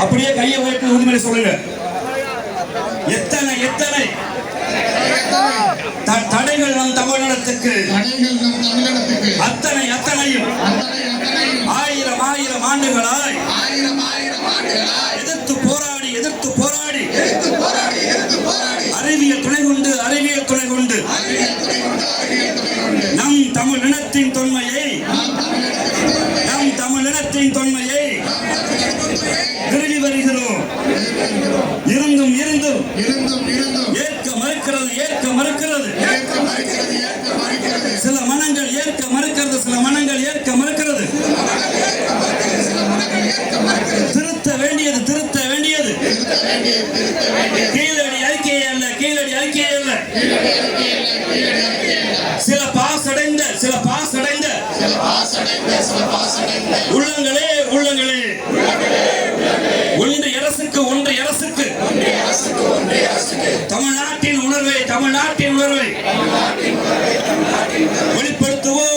அப்படியே கையை உயர்த்தி உறுதிமொழி சொல்லுங்க. எத்தனை எத்தனை தடைகள் நம் தமிழ்நாட்டுக்கு, அத்தனை அத்தனையும் ஆயிரம் ஆயிரம் ஆண்டுகளாய் எதிர்த்து போராடி எதிர்த்து போராடி அறிவியல் துணை கொண்டு அறிவியல் துணை கொண்டு நம் தமிழ் இனத்தின் தொன்மையை நம் தமிழ் இனத்தின் தொன்மையை நிறுவி வருகிறோம். இருந்தும் இருந்தும் ஏற்க மறுக்கிறது ஏற்க மறுக்கிறது. சில மனங்கள் ஏற்க மறுக்கிறது, சில மனங்கள் ஏற்க மறுக்கிறது. திருத்த வேண்டியது திருத்த வேண்டியது. கீழடி அறிக்கையே அல்ல, கீழடி அறிக்கையே அல்ல. சில பாசடைந்த சில பாசடைந்த உள்ளங்களே உள்ளங்களே, ஒன்று அரசுக்கு ஒன்று அரசுக்கு தமிழ்நாட்டின் உணர்வை தமிழ்நாட்டின் உணர்வை